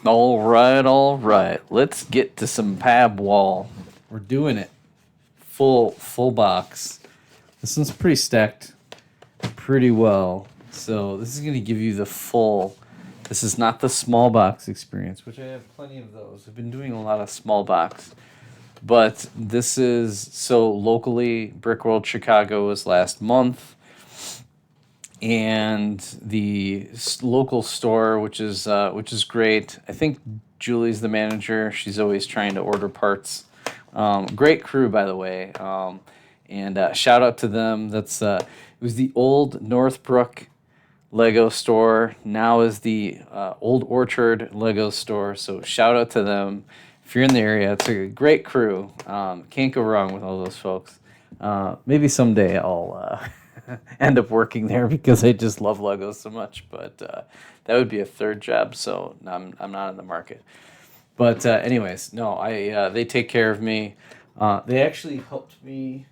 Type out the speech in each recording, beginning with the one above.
All right. Let's get to some pab wall. We're doing it. Full box. This one's pretty stacked pretty well. So this is gonna give you the full. This is not the small box experience, which I have plenty of those. I've been doing a lot of small box. But this is so locally, Brickworld Chicago was last month, and the local store, which is great. I think Julie's the manager. She's always trying to order parts. Great crew, by the way. And shout out to them. It was the old Northbrook Lego store. Now is the Old Orchard Lego store. So shout out to them. If you're in the area, it's a great crew. Can't go wrong with all those folks. Maybe someday I'll end up working there because I just love Legos so much. But that would be a third job, so I'm not in the market. But anyways, no, I they take care of me. They actually helped me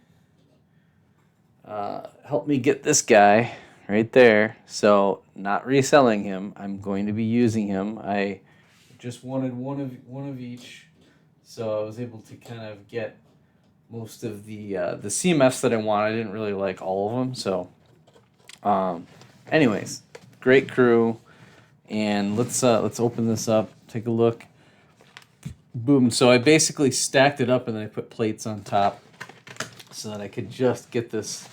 get this guy right there. So not reselling him. I'm going to be using him. I just wanted one of each, so I was able to kind of get most of the CMFs that I want. I didn't really like all of them, so anyways, great crew, and let's open this up, take a look. Boom! So I basically stacked it up and then I put plates on top so that I could just get this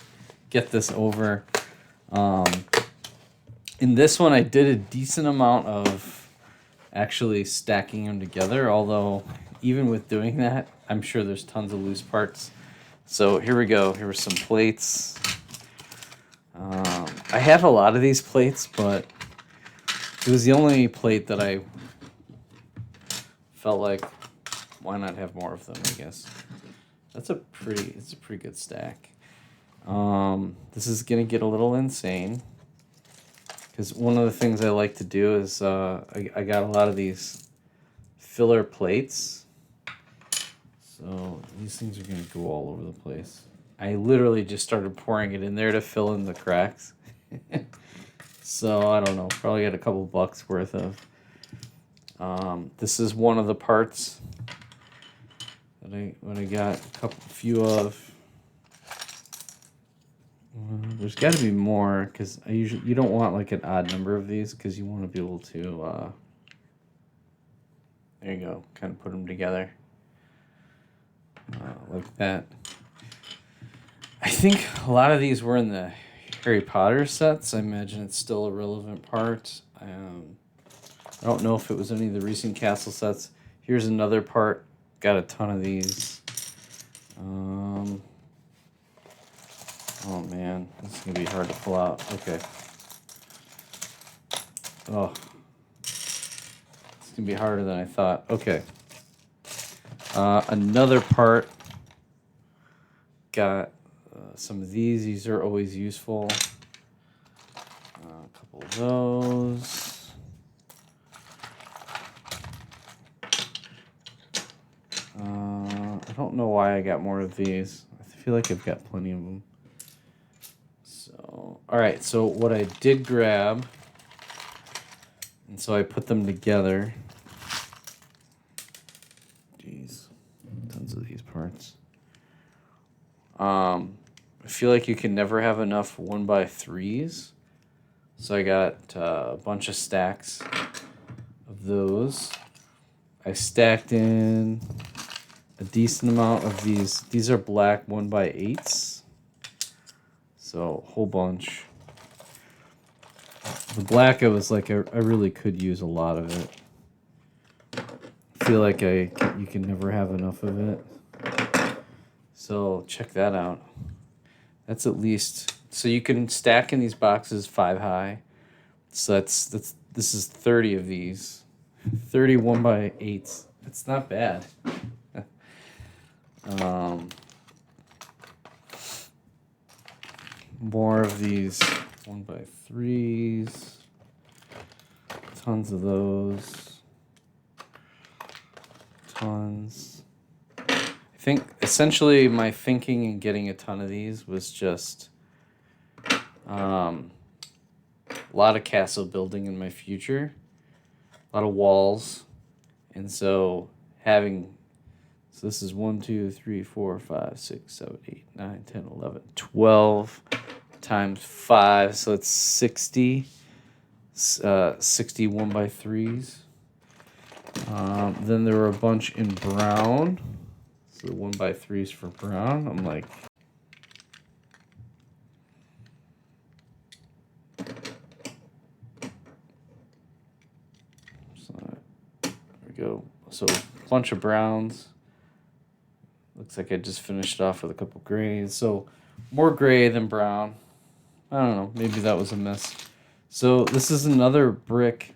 over. In this one, I did a decent amount of actually stacking them together, although even with doing that, I'm sure there's tons of loose parts. So here we go. Here are some plates. I have a lot of these plates, but it was the only plate that I felt like, why not have more of them, I guess. It's a pretty good stack. This is gonna get a little insane because one of the things I like to do is I got a lot of these filler plates, so these things are gonna go all over the place. I literally just started pouring it in there to fill in the cracks. So I don't know, probably got a couple bucks worth of. This is one of the parts that I got a few of. There's got to be more because you don't want like an odd number of these because you want to be able to. There you go, kind of put them together like that. I think a lot of these were in the Harry Potter sets. I imagine it's still a relevant part. I don't know if it was any of the recent Castle sets. Here's another part. Got a ton of these. Oh man, this is gonna be hard to pull out. Okay. Oh, it's gonna be harder than I thought. Okay. Another part. Got some of these. These are always useful. A couple of those. I don't know why I got more of these. I feel like I've got plenty of them. So, all right. So what I did grab, and so I put them together. Jeez, tons of these parts. I feel like you can never have enough 1x3s. So I got a bunch of stacks of those. I stacked in a decent amount of these. These are black 1x8s. So a whole bunch. The black, I was like, I really could use a lot of it. I feel like you can never have enough of it. So check that out. That's at least, so you can stack in these boxes 5 high. So this is 30 of these. 30 1x8s. That's not bad. More of these 1x3s. Tons of those. Tons. I think essentially my thinking in getting a ton of these was just a lot of castle building in my future. A lot of walls. And so having, so this is 1, 2, 3, 4, 5, 6, 7, 8, 9, 10, 11, 12 times 5. So it's 60, 60 1x3s. Then there were a bunch in brown. So the 1x3s for brown. I'm like, so there we go. So a bunch of browns. Looks like I just finished it off with a couple grays. So more gray than brown. I don't know. Maybe that was a miss. So this is another brick.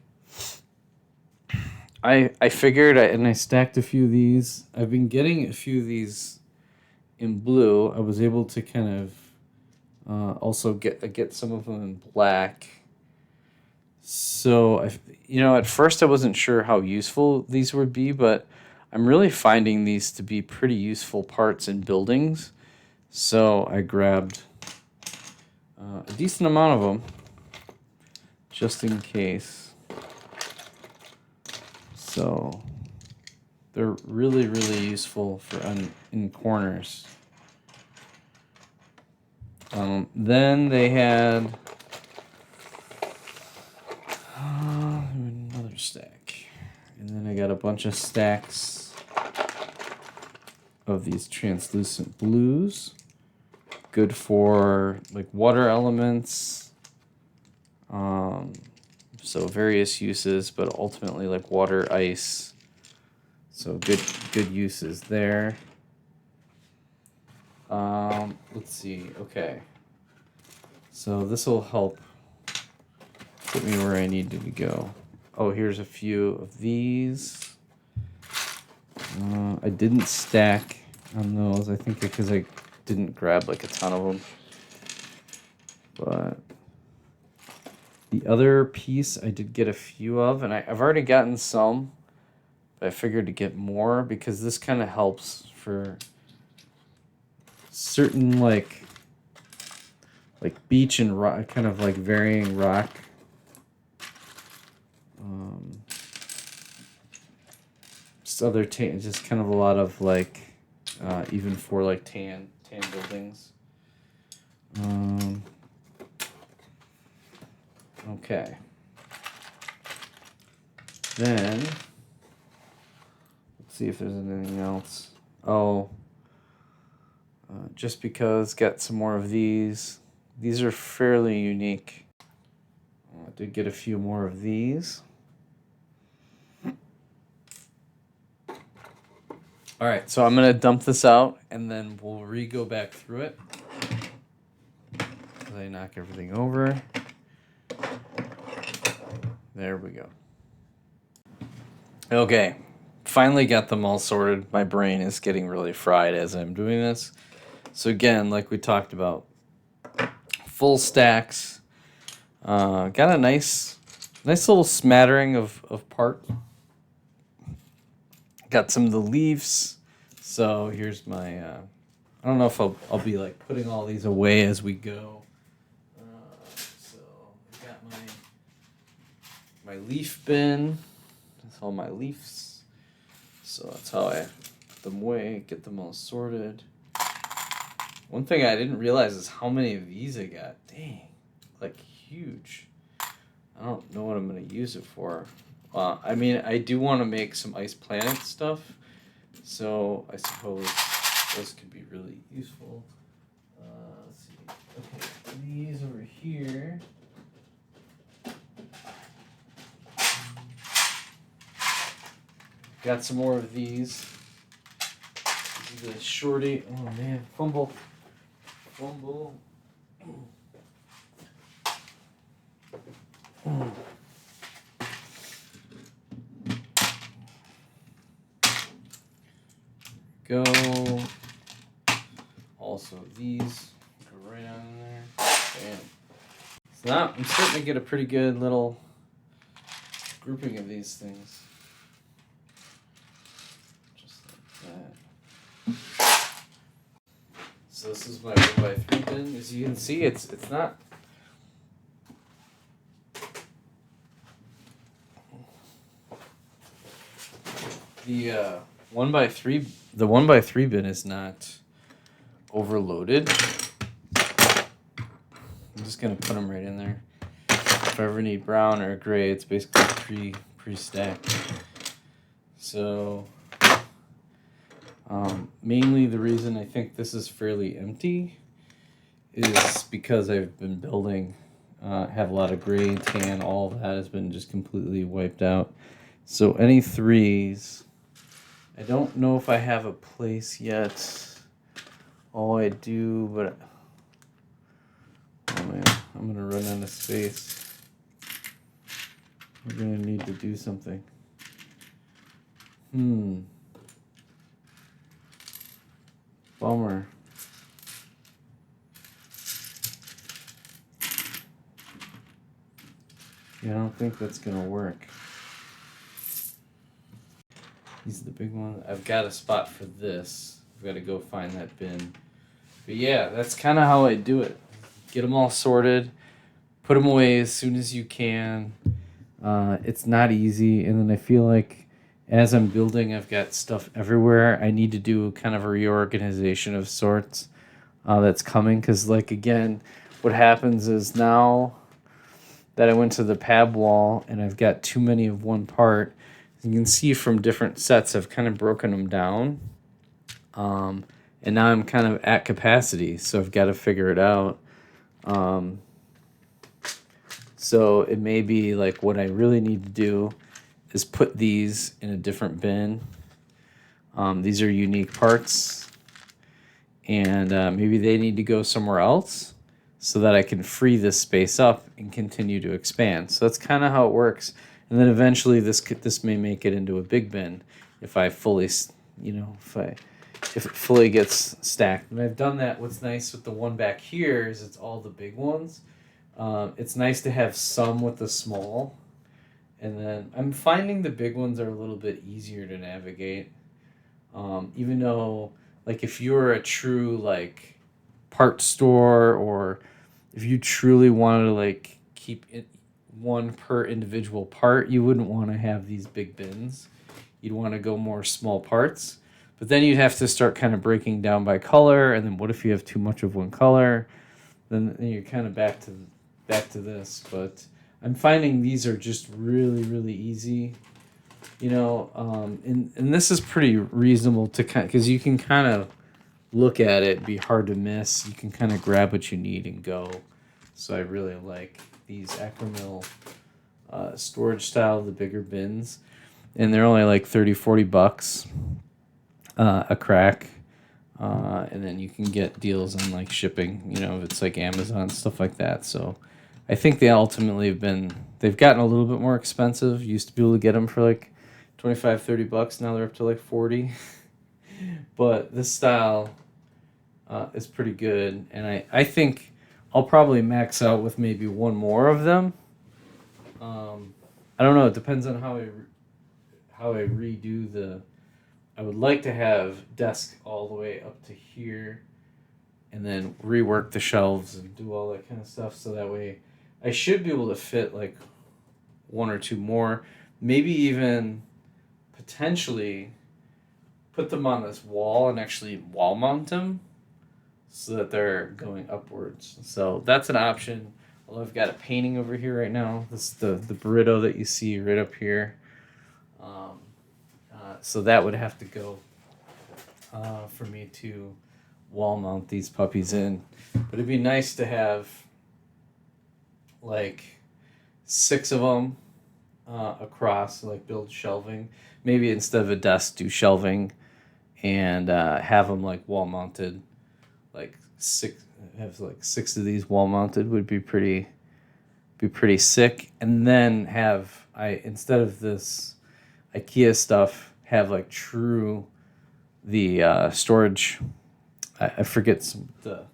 I figured, and I stacked a few of these. I've been getting a few of these in blue. I was able to kind of also get some of them in black. So at first I wasn't sure how useful these would be, but I'm really finding these to be pretty useful parts in buildings. So I grabbed a decent amount of them just in case. So they're really, really useful for in corners. Then they had another stack. And then I got a bunch of stacks of these translucent blues. Good for like water elements. So various uses, but ultimately like water, ice. So good uses there. Let's see. Okay. So this will help get me where I needed to go. Oh, here's a few of these. I didn't stack on those. I think because I didn't grab like a ton of them. But the other piece I did get a few of, and I've already gotten some, but I figured to get more because this kind of helps for certain like beach and rock, kind of like varying rock. Just kind of a lot of like, even for like tan buildings. Okay. Then let's see if there's anything else. Oh, just because, got some more of these. These are fairly unique. I did get a few more of these. All right, so I'm gonna dump this out and then we'll go back through it. As I knock everything over. There we go. Okay, finally got them all sorted. My brain is getting really fried as I'm doing this. So again, like we talked about, full stacks. Got a nice little smattering of parts. Got some of the leaves. So here's my, I don't know if I'll be like putting all these away as we go. So I got my leaf bin. That's all my leaves. So that's how I put them away, get them all sorted. One thing I didn't realize is how many of these I got. Dang, like huge. I don't know what I'm gonna use it for. I mean, I do want to make some Ice Planet stuff, so I suppose those could be really useful. Let's see. Okay, these over here. Got some more of these. This is a shorty. Oh man, fumble. Go. Also, these go right on in there. Bam. So now I'm starting to get a pretty good little grouping of these things. Just like that. So this is my 1x3 bin. As you can see, it's not. The 1x3, the 1x3 bin is not overloaded. I'm just gonna put them right in there. If I ever need brown or gray, it's basically pre-stacked. So mainly the reason I think this is fairly empty is because I've been building, have a lot of gray, tan, all of that has been just completely wiped out. So any threes, I don't know if I have a place yet. Oh, I do, but oh man, I'm gonna run out of space. We're gonna need to do something. Bummer. Yeah, I don't think that's gonna work. These are the big ones. I've got a spot for this. I've got to go find that bin. But yeah, that's kind of how I do it. Get them all sorted, put them away as soon as you can. It's not easy, and then I feel like as I'm building, I've got stuff everywhere. I need to do kind of a reorganization of sorts that's coming, because like again, what happens is now that I went to the pab wall and I've got too many of one part, you can see from different sets I've kind of broken them down. And now I'm kind of at capacity, so I've got to figure it out. So it may be like what I really need to do is put these in a different bin. These are unique parts, and maybe they need to go somewhere else so that I can free this space up and continue to expand. So that's kind of how it works. And then eventually this may make it into a big bin if I fully, if it fully gets stacked. And I've done that. What's nice with the one back here is it's all the big ones. It's nice to have some with the small. And then I'm finding the big ones are a little bit easier to navigate. Even though, like, if you're a true, like, part store, or if you truly wanted to, like, keep it one per individual part, you wouldn't want to have these big bins. You'd want to go more small parts. But then you'd have to start kind of breaking down by color, and then what if you have too much of one color? Then you're kind of back to this. But I'm finding these are just really, really easy. And this is pretty reasonable to because you can kind of look at it, be hard to miss. You can kind of grab what you need and go. So I really like these Acromil storage style, the bigger bins. And they're only like $30-$40 a crack. And then you can get deals on like shipping, if it's like Amazon, stuff like that. So I think they ultimately they've gotten a little bit more expensive. Used to be able to get them for like $25-$30. Now they're up to like 40. But this style is pretty good. And I think I'll probably max out with maybe one more of them. I don't know. It depends on how I redo the. I would like to have desk all the way up to here, and then rework the shelves and do all that kind of stuff. So that way, I should be able to fit like one or two more, maybe even potentially put them on this wall and actually wall mount them so that they're going upwards. So that's an option. Although I've got a painting over here right now. This is the burrito that you see right up here. So that would have to go for me to wall mount these puppies in. But it'd be nice to have like 6 of them across, like build shelving. Maybe instead of a desk, do shelving, and have them like wall mounted. Like 6 of these wall mounted would be pretty sick. And then instead of this IKEA stuff, have like the storage. I forget the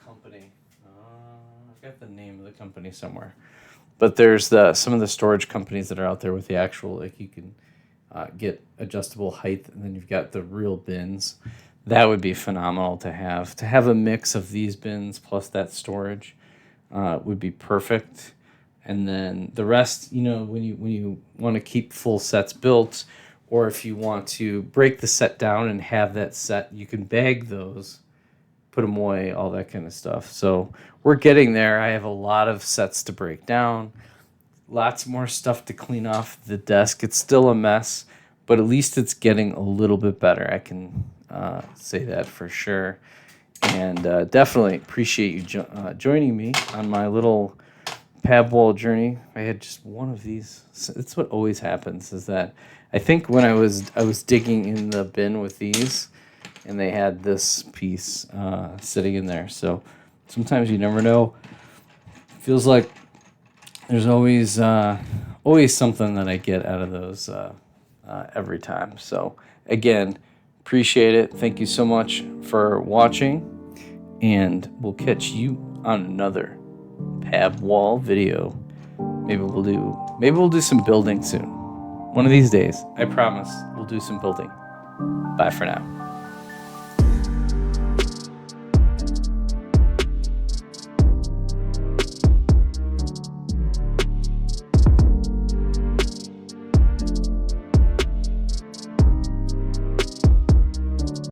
company. I've got the name of the company somewhere. But there's some of the storage companies that are out there with the actual, like, you can get adjustable height, and then you've got the real bins. That would be phenomenal to have. To have a mix of these bins plus that storage would be perfect. And then the rest, when you want to keep full sets built, or if you want to break the set down and have that set, you can bag those, put them away, all that kind of stuff. So we're getting there. I have a lot of sets to break down, lots more stuff to clean off the desk. It's still a mess, but at least it's getting a little bit better. I can say that for sure. And definitely appreciate you joining me on my little pab wall journey. I had just one of these. So it's what always happens is that I think when I was digging in the bin with these, and they had this piece sitting in there. So sometimes you never know. Feels like there's always something that I get out of those every time. So again, appreciate it. Thank you so much for watching, and we'll catch you on another pab wall video. Maybe we'll do some building soon. One of these days, I promise, we'll do some building. Bye for now.